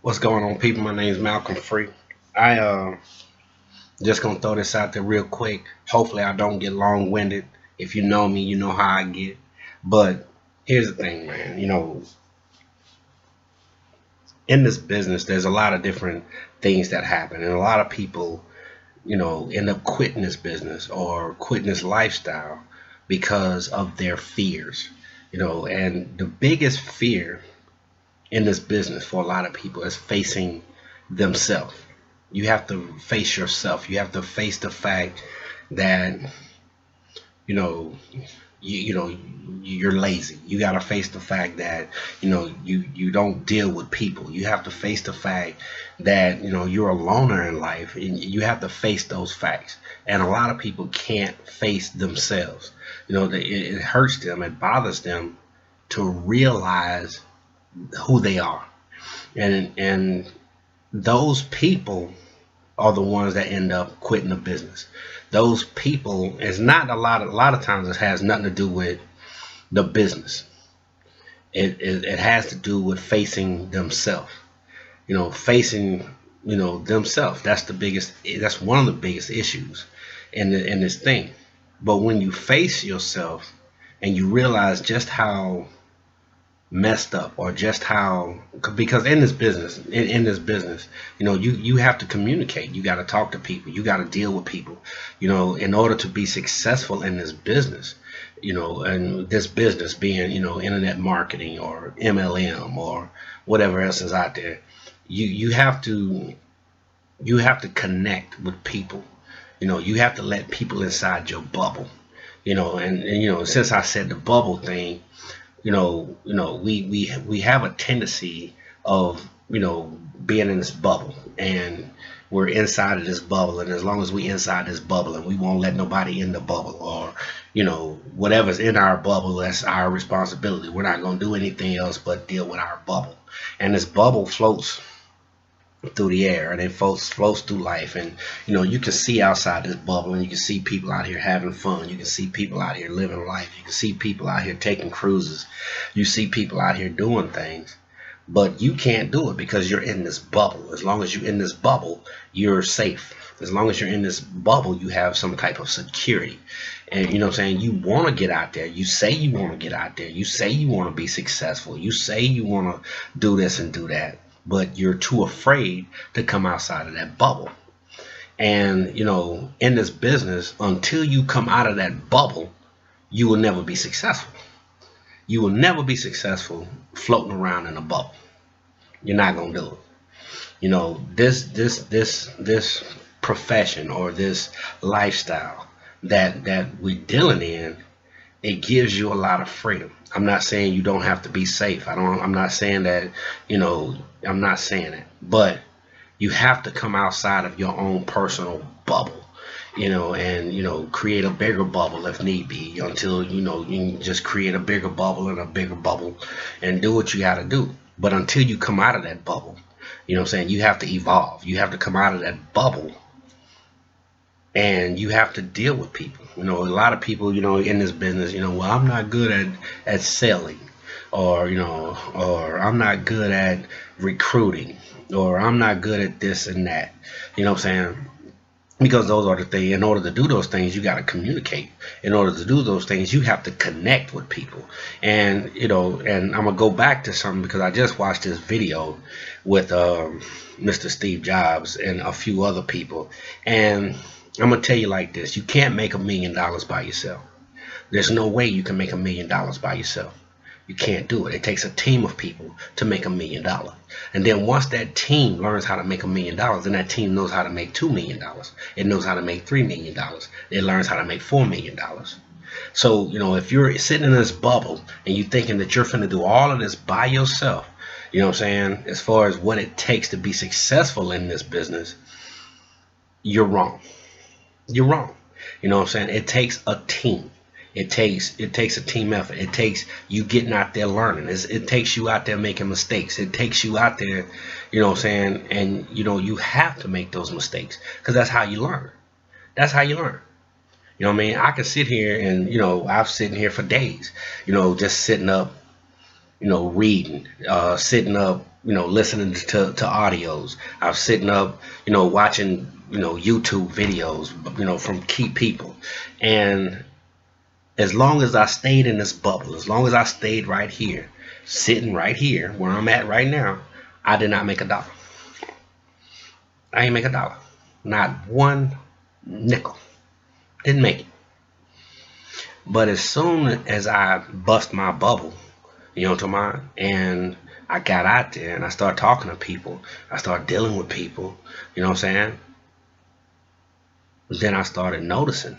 What's going on, people? My name is Malcolm Free. I just gonna throw this out there real quick. Hopefully, I don't get long winded. If you know me, you know how I get. But here's the thing, man. In this business, there's a lot of different things that happen, and a lot of people, end up quitting this business or quitting this lifestyle because of their fears. And the biggest fear in this business for a lot of people is facing themselves. You have to face yourself. You have to face the fact that you know you're lazy. You got to face the fact that you don't deal with people. You have to face the fact that you're a loner in life, and you have to face those facts. And a lot of people can't face themselves. It hurts them. It bothers them to realize who they are, and those people are the ones that end up quitting the business. Those people is not a lot of times it has nothing to do with the business. It has to do with facing themselves. Facing themselves. That's one of the biggest issues in this thing. But when you face yourself and you realize just how messed up, or just how, because in this business you have to communicate. You got to talk to people. You got to deal with people in order to be successful in this business. And this business being internet marketing or MLM or whatever else is out there. You have to connect with people. You have to let people inside your bubble. And since I said the bubble thing, we have a tendency of being in this bubble, and we're inside of this bubble, and as long as we inside this bubble, and we won't let nobody in the bubble, or whatever's in our bubble, that's our responsibility. We're not going to do anything else but deal with our bubble, and this bubble floats through the air, and it floats through life. And you can see outside this bubble, and you can see people out here having fun. You can see people out here living life. You can see people out here taking cruises. You see people out here doing things, but you can't do it because you're in this bubble. As long as you're in this bubble, you're safe. As long as you're in this bubble, you have some type of security. And what I'm saying, you want to get out there. You say you want to get out there. You say you want to be successful. You say you want to do this and do that, but you're too afraid to come outside of that bubble. And in this business, until you come out of that bubble, you will never be successful. You will never be successful floating around in a bubble. You're not gonna do it. This profession, or this lifestyle that we're dealing in, it gives you a lot of freedom. I'm not saying you don't have to be safe. I'm not saying that, I'm not saying it. But you have to come outside of your own personal bubble, and create a bigger bubble if need be, until you can just create a bigger bubble and a bigger bubble and do what you got to do. But until you come out of that bubble, I'm saying, you have to evolve. You have to come out of that bubble, and you have to deal with people. A lot of people, in this business, well, I'm not good at selling, or I'm not good at recruiting, or I'm not good at this and that. What I'm saying? Because those are the things. In order to do those things, you got to communicate. In order to do those things, you have to connect with people. And and I'm gonna go back to something, because I just watched this video with Mr. Steve Jobs and a few other people, and I'm gonna tell you like this: you can't make $1 million by yourself. There's no way you can make $1 million by yourself. You can't do it. It takes a team of people to make $1 million. And then once that team learns how to make $1 million, then that team knows how to make $2 million. It knows how to make $3 million. It learns how to make $4 million. So, if you're sitting in this bubble and you're thinking that you're finna do all of this by yourself, what I'm saying, as far as what it takes to be successful in this business, you're wrong. You're wrong. What I'm saying? It takes a team. It takes a team effort. It takes you getting out there learning. It takes you out there making mistakes. It takes you out there, what I'm saying, and you have to make those mistakes, because that's how you learn. That's how you learn. What I mean? I can sit here and I've sitting here for days, just sitting up, reading, sitting up, listening to audios. I was sitting up, watching, YouTube videos, from key people. And as long as I stayed in this bubble, as long as I stayed right here, sitting right here where I'm at right now, I did not make a dollar. I ain't make a dollar. Not one nickel. Didn't make it. But as soon as I bust my bubble, to mine, and I got out there and I started talking to people, I started dealing with people, you know what I'm saying? Then I started noticing,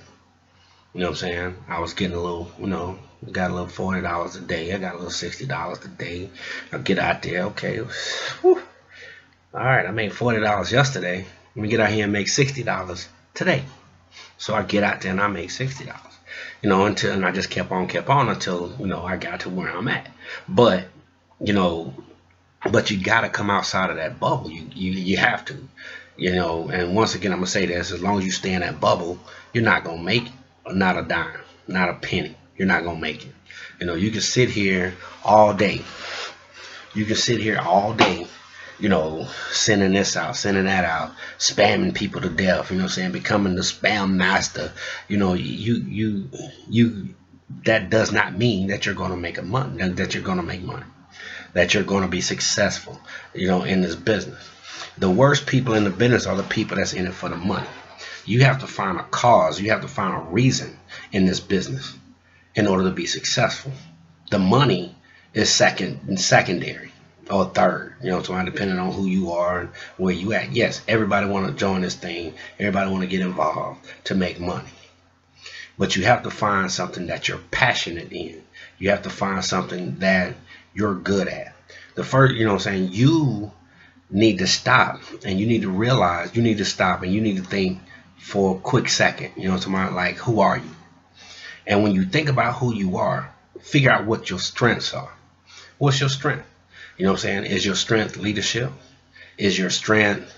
I was getting a little, got a little $40 a day, I got a little $60 a day. I get out there, okay, whew, all right, I made $40 yesterday. Let me get out here and make $60 today. So I get out there and I make $60. And I just kept on until, I got to where I'm at. But, but you got to come outside of that bubble. You have to, and once again, I'm going to say this, as long as you stay in that bubble, you're not going to make not a dime, not a penny. You're not going to make it. You can sit here all day. You can sit here all day, sending this out, sending that out, spamming people to death, becoming the spam master. You that does not mean that you're going to make money, that you're going to make money, that you're going to be successful, in this business. The worst people in the business are the people that's in it for the money. You have to find a cause. You have to find a reason in this business in order to be successful. The money is secondary or third, so depending on who you are and where you at. Yes, everybody want to join this thing. Everybody want to get involved to make money. But you have to find something that you're passionate in. You have to find something that you're good at. The first, you need to stop and you need to realize, you need to stop and you need to think for a quick second, like, who are you? And when you think about who you are, figure out what your strengths are. What's your strength? Is your strength leadership? Is your strength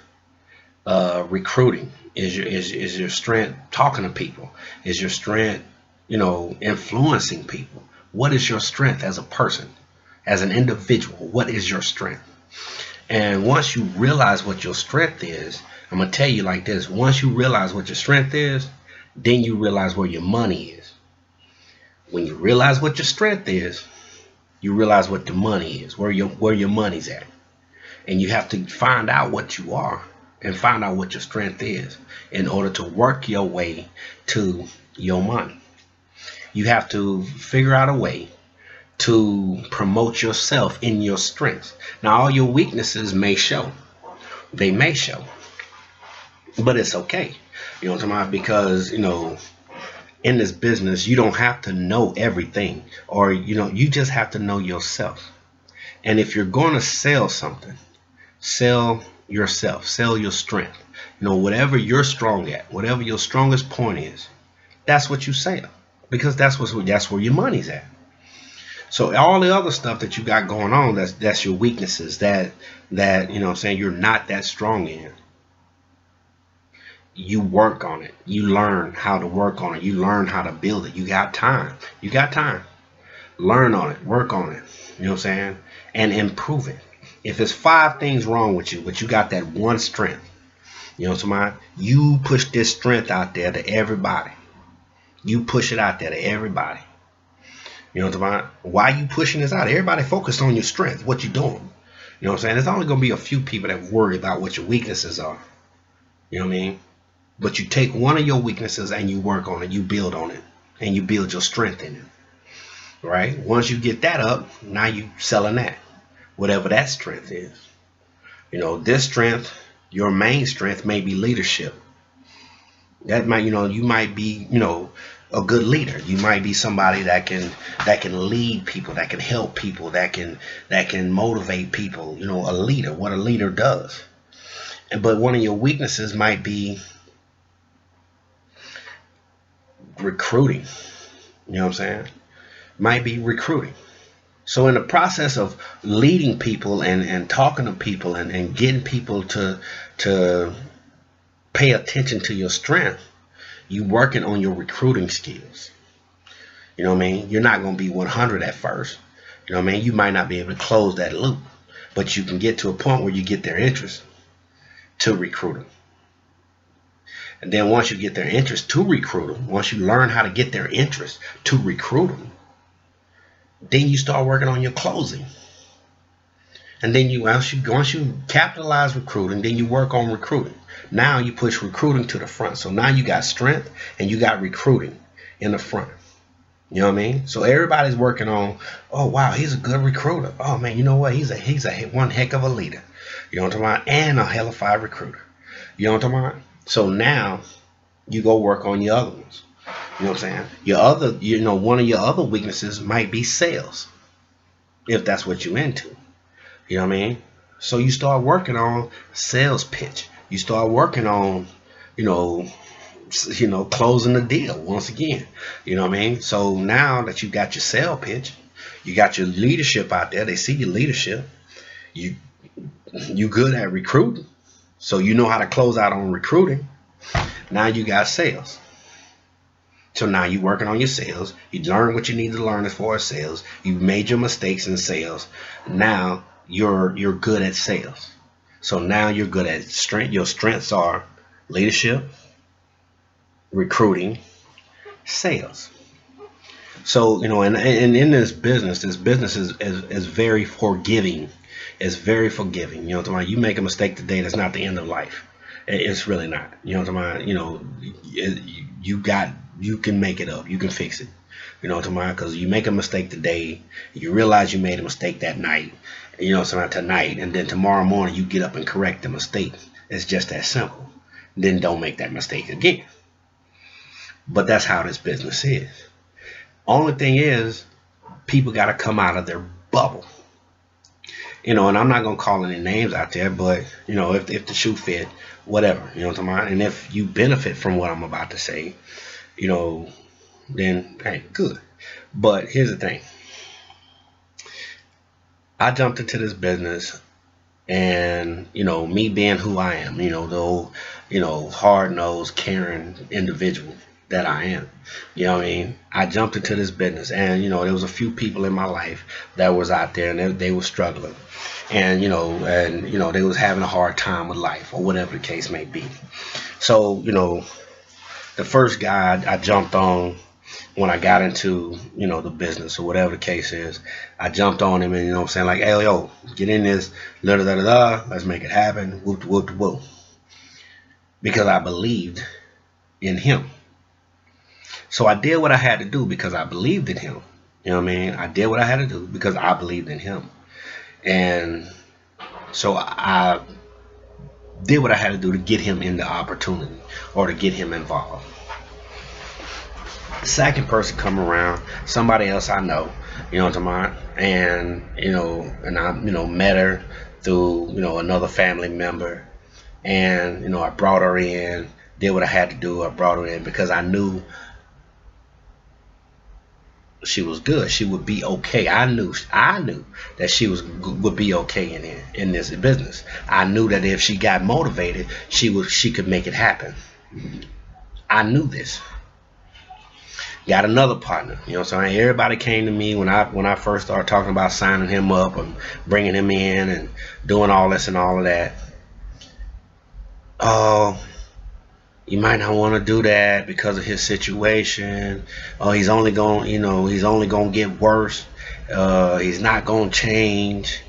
recruiting? Is your strength talking to people? Is your strength, influencing people? What is your strength as a person, as an individual? What is your strength? And once you realize what your strength is, I'm going to tell you like this. Once you realize what your strength is, then you realize where your money is. When you realize what your strength is, you realize what the money is, where your money's at. And you have to find out what you are and find out what your strength is in order to work your way to your money. You have to figure out a way to promote yourself in your strengths. Now, all your weaknesses may show. They may show. But it's okay. You know what I'm talking about? Because, in this business, you don't have to know everything, or, you just have to know yourself. And if you're going to sell something, sell yourself, sell your strength. Whatever you're strong at, whatever your strongest point is, that's what you sell, because that's where your money's at. So all the other stuff that you got going on, that's your weaknesses, that you're not that strong in. You work on it. You learn how to work on it. You learn how to build it. You got time. Learn on it. Work on it. And improve it. If it's 5 things wrong with you, but you got that one strength, you push this strength out there to everybody. You push it out there to everybody. Why you pushing this out? Everybody focus on your strength, what you're doing. There's only going to be a few people that worry about what your weaknesses are. You know what I mean? But you take one of your weaknesses and you work on it, you build on it, and you build your strength in it. Right? Once you get that up, now you selling that, whatever that strength is. This strength, your main strength may be leadership. That might, you might be, a good leader. You might be somebody that can lead people, that can help people, that can motivate people. A leader, what a leader does. But one of your weaknesses might be recruiting. Might be recruiting. So in the process of leading people and talking to people and getting people to pay attention to your strength, you working on your recruiting skills. You're not going to be 100 at first. You might not be able to close that loop. but you can get to a point where you get their interest to recruit them. And then once you get their interest to recruit them, once you learn how to get their interest to recruit them, then you start working on your closing. And then once you capitalize recruiting, then you work on recruiting. Now you push recruiting to the front. So now you got strength and you got recruiting in the front. You know what I mean? So everybody's working on, oh wow, he's a good recruiter. Oh man, you know what? He's a one heck of a leader. You know what I'm talking about? And a hellified recruiter. You know what I'm talking about? So now you go work on your other ones. You know what I'm saying? One of your other weaknesses might be sales, if that's what you're into. You know what I mean? So you start working on sales pitch. You start working on, closing the deal once again. You know what I mean? So now that you got your sales pitch, you got your leadership out there. They see your leadership. You good at recruiting, so you know how to close out on recruiting. Now you got sales. So now you're working on your sales. You learn what you need to learn as far as sales. You've made your mistakes in sales. Now you're good at sales. So now you're good at strength. Your strengths are leadership, recruiting, sales. So, and in this business is very forgiving. It's very forgiving. You know what I'm talking about? You make a mistake today, that's not the end of life. It's really not. You know what I'm talking about? You can make it up. You can fix it. You know what I'm talking about? Because you make a mistake today, you realize you made a mistake that night. You know, so tonight, and then tomorrow morning you get up and correct the mistake. It's just that simple. Then don't make that mistake again. But that's how this business is. Only thing is, people got to come out of their bubble. And I'm not going to call any names out there, but, if the shoe fit, whatever, you know what I'm talking about? And if you benefit from what I'm about to say, then, hey, good. But here's the thing. I jumped into this business and, me being who I am, the old, hard-nosed, caring individual that I am. You know what I mean? I jumped into this business and, there was a few people in my life that was out there and they were struggling. And, they was having a hard time with life or whatever the case may be. So, the first guy I jumped on when I got into, the business or whatever the case is, I jumped on him and, I'm saying, like, hey, yo, get in this, let's make it happen, whoop, whoop, whoop. Because I believed in him. So I did what I had to do because I believed in him. You know what I mean? I did what I had to do because I believed in him. And so I did what I had to do to get him in the opportunity or to get him involved. The second person come around, somebody else I know, you know what I'm talking about? And, and I, met her through, another family member. And, I brought her in, did what I had to do. I brought her in because I knew she was good. She would be okay. I knew that she would be okay in this business. I knew that if she got motivated, she could make it happen. I knew this. Got another partner. You know what I'm saying? Everybody came to me when I first started talking about signing him up and bringing him in and doing all this and all of that. Oh, you might not want to do that because of his situation. Oh, he's only going to get worse. He's not going to change.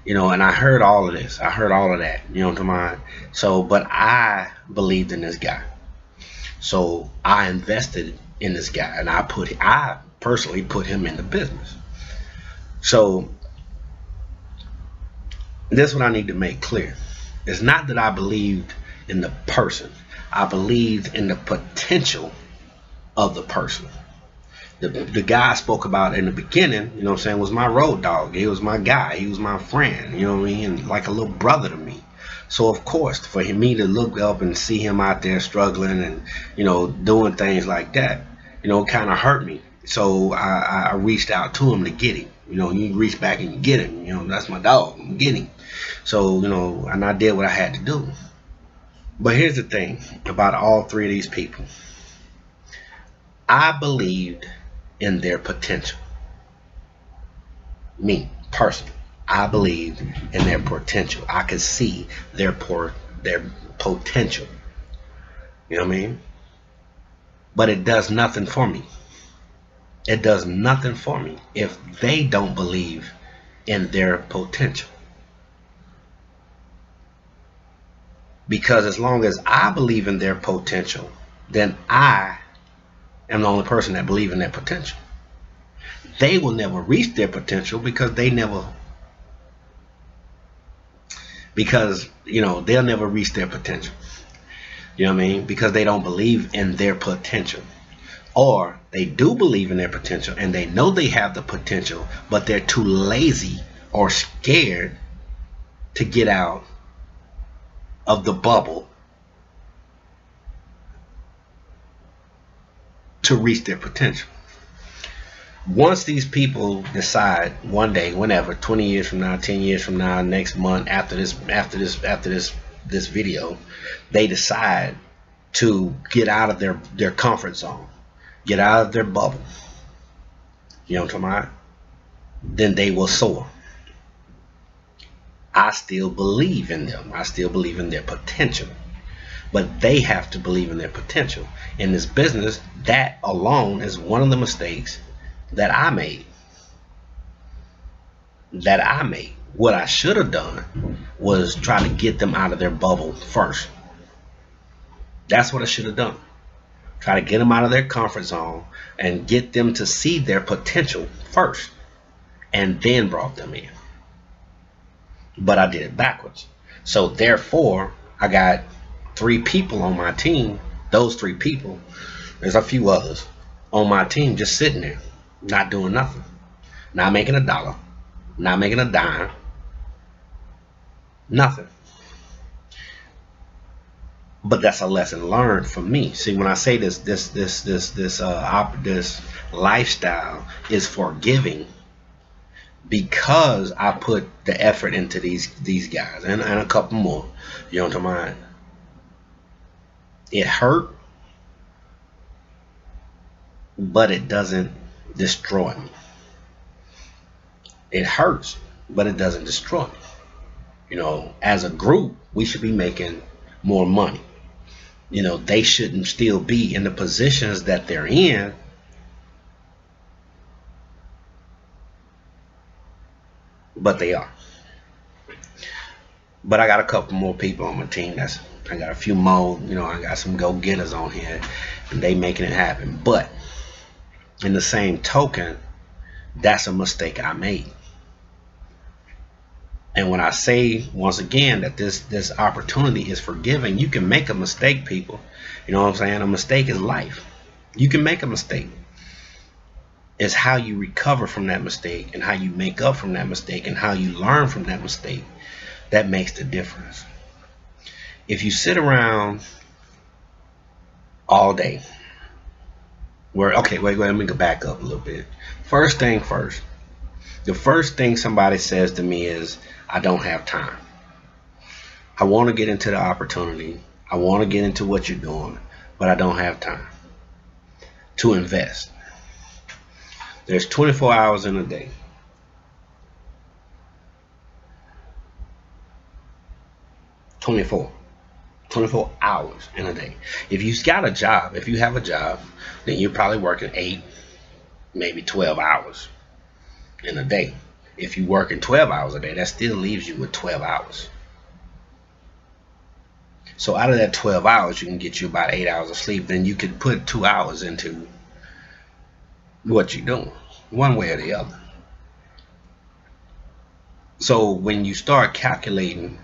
And I heard all of this. I heard all of that. You know what I'm talking about? So, but I believed in this guy. So I invested in this guy, and I personally put him in the business. So this is what I need to make clear. It's not that I believed in the person. I believed in the potential of the person. The guy I spoke about in the beginning, you know what I'm saying, was my road dog. He was my guy. He was my friend, you know what I mean, and like a little brother to me. So of course, for me to look up and see him out there struggling and, doing things like that, it kind of hurt me. So I reached out to him to get him. You reach back and you get him. That's my dog. I'm getting him. So, and I did what I had to do. But here's the thing about all three of these people. I believed in their potential. Me, personally. I believed in their potential. I could see their potential. You know what I mean? But it does nothing for me. It does nothing for me if they don't believe in their potential. Because as long as I believe in their potential, then I am the only person that believes in their potential. They will never reach their potential because they'll never reach their potential. You know what I mean? Because they don't believe in their potential. Or they do believe in their potential and they know they have the potential, but they're too lazy or scared to get out of the bubble to reach their potential. Once these people decide one day, whenever, 20 years from now, 10 years from now, next month, after this video, they decide to get out of their comfort zone, get out of their bubble, you know what I'm talking about? Then they will soar. I still believe in them. I still believe in their potential. But they have to believe in their potential. In this business, that alone is one of the mistakes that I made. What I should have done was try to get them out of their bubble first. That's what I should have done. Try to get them out of their comfort zone and get them to see their potential first, and then brought them in. But I did it backwards. So therefore, I got 3 people on my team. Those 3 people, there's a few others on my team just sitting there, not doing nothing, not making a dollar, not making a dime, nothing. But that's a lesson learned for me. See, when I say this lifestyle is forgiving, because I put the effort into these guys and a couple more. You know what I'm talking about? It hurt, but it doesn't destroy me. It hurts, but it doesn't destroy me. As a group, we should be making more money. They shouldn't still be in the positions that they're in, but they are. But I got a couple more people on my team. I got a few more. I got some go-getters on here, and they making it happen. But in the same token, that's a mistake I made. And when I say once again that this opportunity is forgiving, you can make a mistake, people. You know what I'm saying? A mistake is life. You can make a mistake. It's how you recover from that mistake and how you make up from that mistake and how you learn from that mistake that makes the difference. If you sit around all day, wait, let me go back up a little bit. First thing first. The first thing somebody says to me is, I don't have time. I want to get into the opportunity. I want to get into what you're doing, but I don't have time to invest. There's 24 hours in a day. 24 hours in a day. If you got a job, if you have a job, then you're probably working 8, maybe 12 hours in a day. If you work in 12 hours a day, that still leaves you with 12 hours. So out of that 12 hours, you can get you about 8 hours of sleep. Then you could put 2 hours into what you're doing, one way or the other. So when you start calculating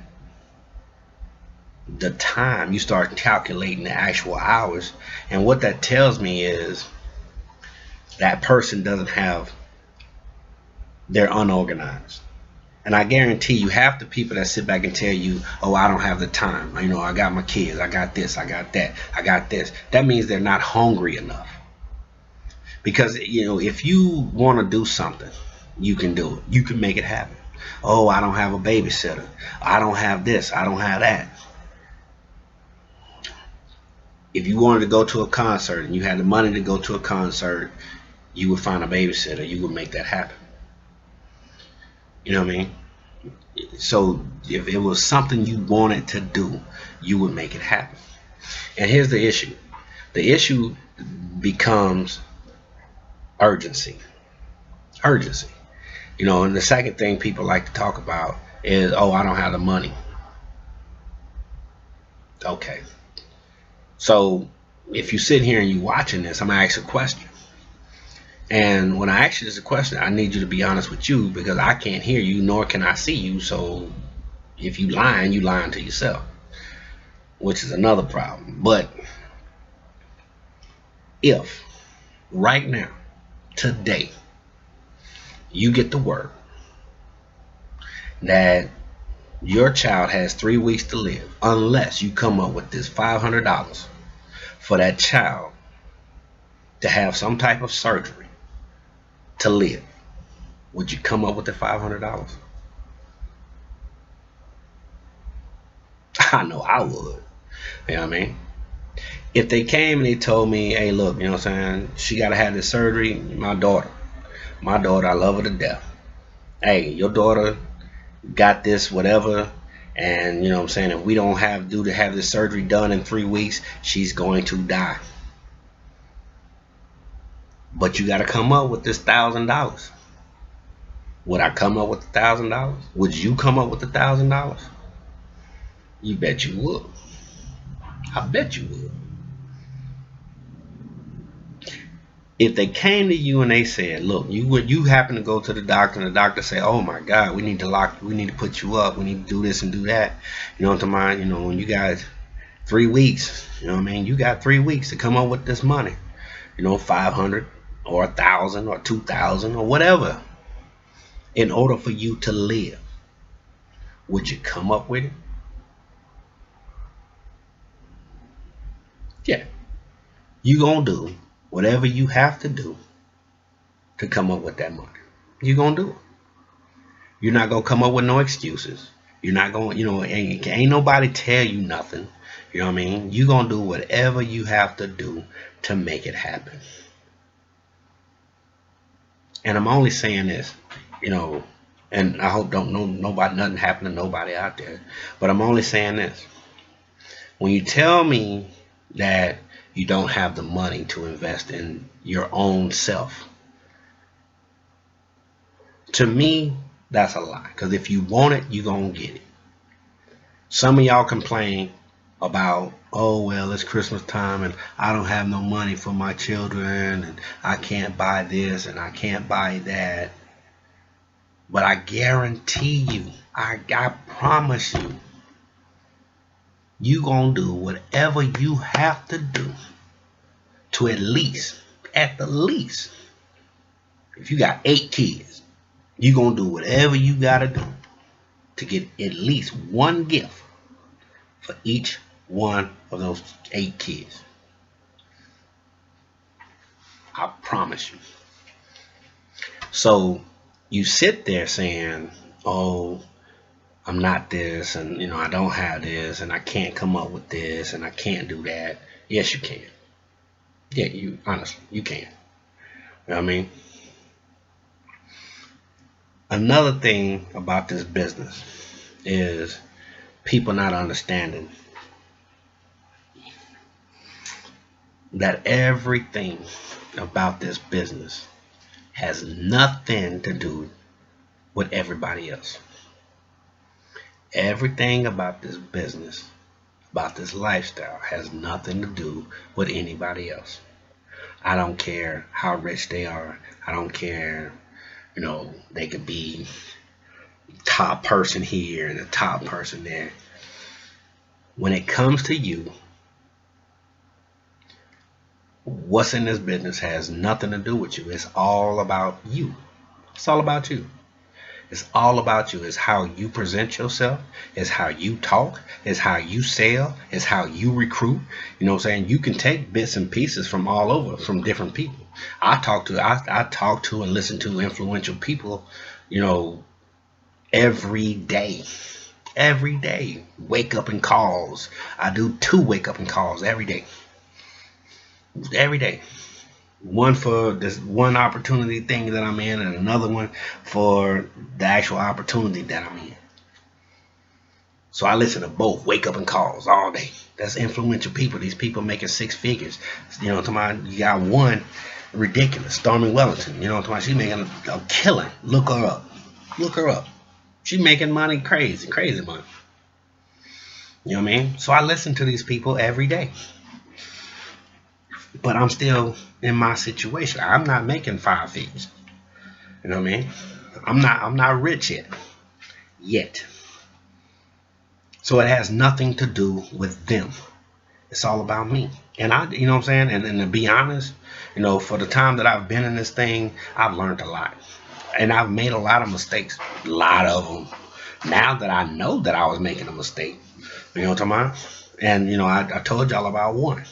the time, you start calculating the actual hours, and what that tells me is that person doesn't have, they're unorganized. And I guarantee you, half the people that sit back and tell you, oh, I don't have the time, I got my kids, I got this, I got that, I got this, that means they're not hungry enough. Because if you want to do something, you can do it. You can make it happen. Oh, I don't have a babysitter, I don't have this, I don't have that. If you wanted to go to a concert and you had the money to go to a concert, you would find a babysitter. You would make that happen. You know what I mean? So if it was something you wanted to do, you would make it happen. And here's the issue. The issue becomes urgency. Urgency. And the second thing people like to talk about is, oh, I don't have the money. Okay. So if you sit here and you watching this, I'm gonna ask a question. And when I ask you this question, I need you to be honest with you because I can't hear you nor can I see you. So if you lying to yourself, which is another problem. But if right now, today, you get the word that your child has 3 weeks to live unless you come up with this $500 for that child to have some type of surgery to live, would you come up with the $500? I know I would. You know what I mean? If they came and they told me, hey, look, you know what I'm saying? She got to have this surgery. My daughter, I love her to death. Hey, your daughter got this, whatever. And you know what I'm saying? If we don't have this surgery done in 3 weeks, she's going to die. But you got to come up with this $1,000. Would I come up with $1,000? Would you come up with $1,000? You bet you would. I bet you would. If they came to you and they said, look, you happen to go to the doctor and the doctor say, oh my God, we need to put you up, we need to do this and do that. You know what I'm talking about? When you got 3 weeks, you know what I mean? You got 3 weeks to come up with this money. 500 or 1,000 or 2,000 or whatever in order for you to live. Would you come up with it? Yeah. You gonna do whatever you have to do to come up with that money. You gonna do it. You're not gonna come up with no excuses. You're not going, ain't nobody tell you nothing. You know what I mean? You gonna do whatever you have to do to make it happen. And I'm only saying this, and I hope nothing happen to nobody out there. But I'm only saying this. When you tell me that you don't have the money to invest in your own self, to me, that's a lie. Because if you want it, you're going to get it. Some of y'all complain about, oh, well, it's Christmas time and I don't have no money for my children and I can't buy this and I can't buy that. But I guarantee you, I promise you, you going to do whatever you have to do to at the least, if you got 8 kids, you going to do whatever you got to do to get at least one gift for each one of those 8 kids. I promise you. So you sit there saying, oh, I'm not this, and I don't have this, and I can't come up with this, and I can't do that. Yes, you can. Yeah, you honestly, you can. You know what I mean? Another thing about this business is people not understanding that everything about this business has nothing to do with everybody else. Everything about this business, about this lifestyle, has nothing to do with anybody else. I don't care how rich they are. I don't care, they could be top person here and the top person there. When it comes to you, what's in this business has nothing to do with you. It's all about you. It's all about you. It's all about you. It's how you present yourself. It's how you talk. It's how you sell. It's how you recruit. You know what I'm saying? You can take bits and pieces from all over, from different people. I talk to and listen to influential people, every day. Every day. Wake up and calls. I do 2 wake up and calls every day. Every day. One for this one opportunity thing that I'm in, and another one for the actual opportunity that I'm in. So I listen to both wake up and calls all day. That's influential people. These people making six figures. You know, you got one ridiculous, Stormy Wellington. You know, she making a killing. Look her up. Look her up. She making money, crazy money. You know what I mean? So I listen to these people every day. But I'm still in my situation. I'm not making five figures. You know what I mean? I'm not rich yet. So it has nothing to do with them. It's all about me. And you know what I'm saying? And to be honest, for the time that I've been in this thing, I've learned a lot. And I've made a lot of mistakes. A lot of them. Now that I know that I was making a mistake. You know what I'm talking about? And, I told y'all about one.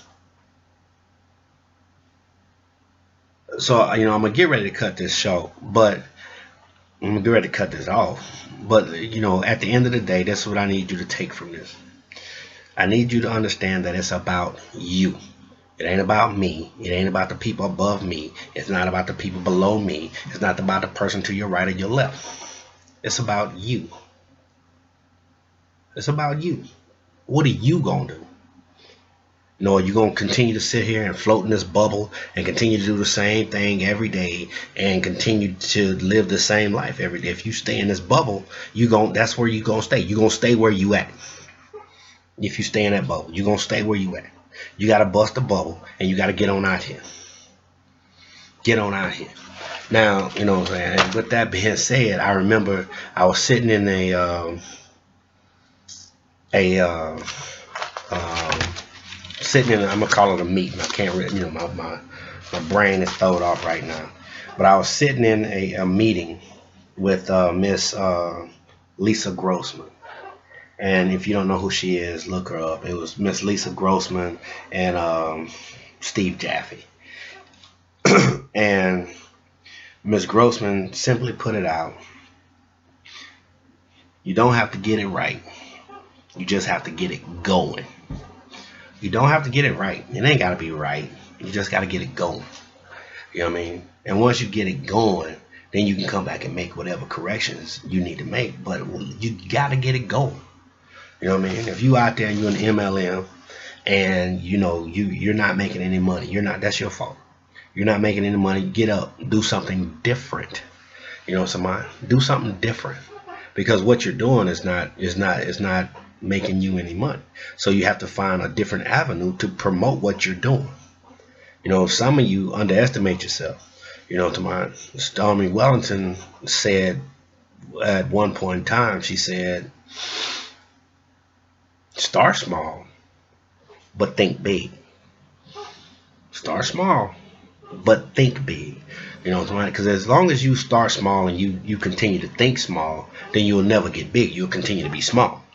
So, I'm going to get ready to cut this show. But I'm going to get ready to cut this off. But, at the end of the day, that's what I need you to take from this. I need you to understand that it's about you. It ain't about me. It ain't about the people above me. It's not about the people below me. It's not about the person to your right or your left. It's about you. It's about you. What are you going to do? Are you going to continue to sit here and float in this bubble and continue to do the same thing every day and continue to live the same life every day? If you stay in this bubble, that's where you're going to stay. You're going to stay where you at. If you stay in that bubble, you're going to stay where you at. You got to bust the bubble and you got to get on out here. Get on out here. Now, what I'm saying? And with that being said, I remember I was sitting in I'm gonna call it a meeting. I can't really, my brain is thrown off right now. But I was sitting in a meeting with Miss Lisa Grossman. And if you don't know who she is, look her up. It was Miss Lisa Grossman and Steve Jaffe. And Miss Grossman simply put it out. You don't have to get it right. You just have to get it going. You don't have to get it right. It ain't got to be right. You just got to get it going. You know what I mean? And once you get it going, then you can come back and make whatever corrections you need to make. But you got to get it going. You know what I mean? If you out there and you're an MLM and, you're not making any money, that's your fault. You're not making any money. Get up. Do something different. Do something different. Because what you're doing is not making you any money. So you have to find a different avenue to promote what you're doing. Some of you underestimate yourself. Stormy Wellington said at one point in time, she said, start small, but think big. Start small, but think big. Because as long as you start small and you continue to think small, then you'll never get big. You'll continue to be small.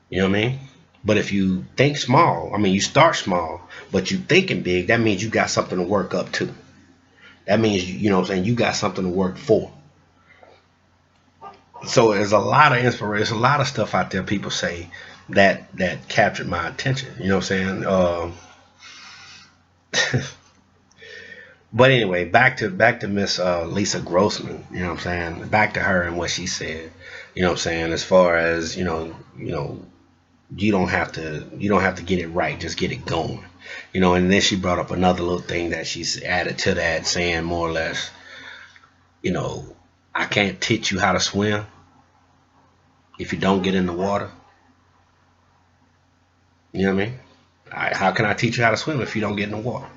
You know what I mean? But if you think small, you start small, but you thinking big, that means you got something to work up to. That means, you got something to work for. So there's a lot of inspiration, there's a lot of stuff out there people say that captured my attention. You know what I'm saying? But anyway, back to Miss Lisa Grossman. You know what I'm saying? Back to her and what she said. You know what I'm saying? As far as you don't have to get it right, just get it going. And then she brought up another little thing that she's added to that, saying more or less, I can't teach you how to swim if you don't get in the water. You know what I mean? How can I teach you how to swim if you don't get in the water?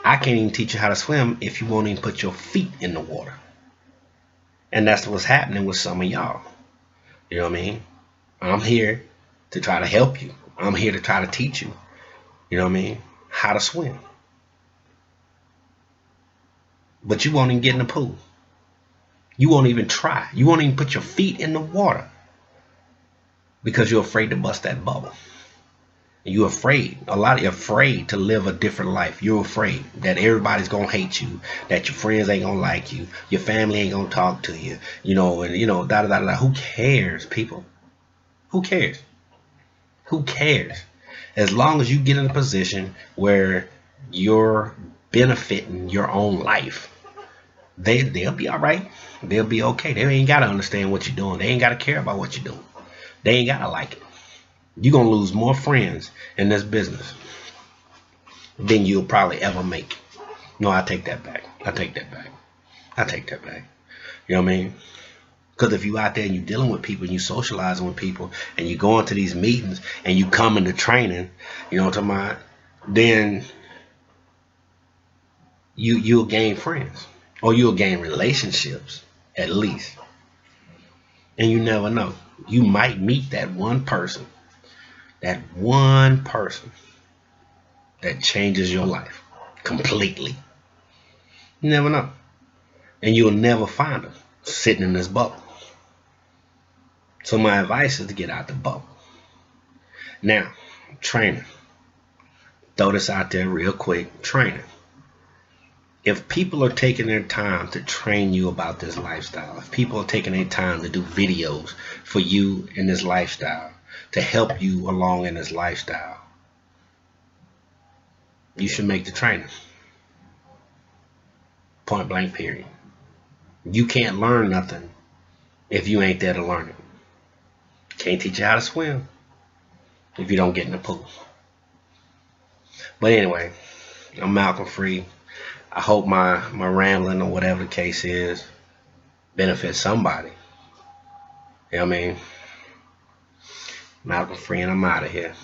I can't even teach you how to swim if you won't even put your feet in the water. And that's what's happening with some of y'all. You know what I mean? I'm here to try to help you. I'm here to try to teach you. You know what I mean? How to swim. But you won't even get in the pool. You won't even try. You won't even put your feet in the water because you're afraid to bust that bubble. You're afraid. You're afraid to live a different life. You're afraid that everybody's gonna hate you, that your friends ain't gonna like you, your family ain't gonna talk to you, and Who cares, people? Who cares? Who cares? As long as you get in a position where you're benefiting your own life, they'll be all right. They'll be okay. They ain't gotta understand what you're doing. They ain't gotta care about what you're doing. They ain't gotta like it. You're gonna lose more friends in this business than you'll probably ever make. No, I take that back. I take that back. I take that back. You know what I mean? Because if you out there and you dealing with people and you socializing with people and you going to these meetings and you come into training, you know what I'm talking about, then you'll gain friends or you'll gain relationships at least. And you never know. You might meet that one person that changes your life completely. You never know. And you'll never find them sitting in this bubble. So my advice is to get out the bubble. Now, training. Throw this out there real quick. Training. If people are taking their time to train you about this lifestyle, if people are taking their time to do videos for you in this lifestyle, to help you along in this lifestyle, you should make the training. Point blank, period. You can't learn nothing if you ain't there to learn it. Can't teach you how to swim if you don't get in the pool. But anyway, I'm Malcolm Free. I hope my rambling or whatever the case is benefits somebody. You know what I mean? Malcolm Free, and I'm out of here.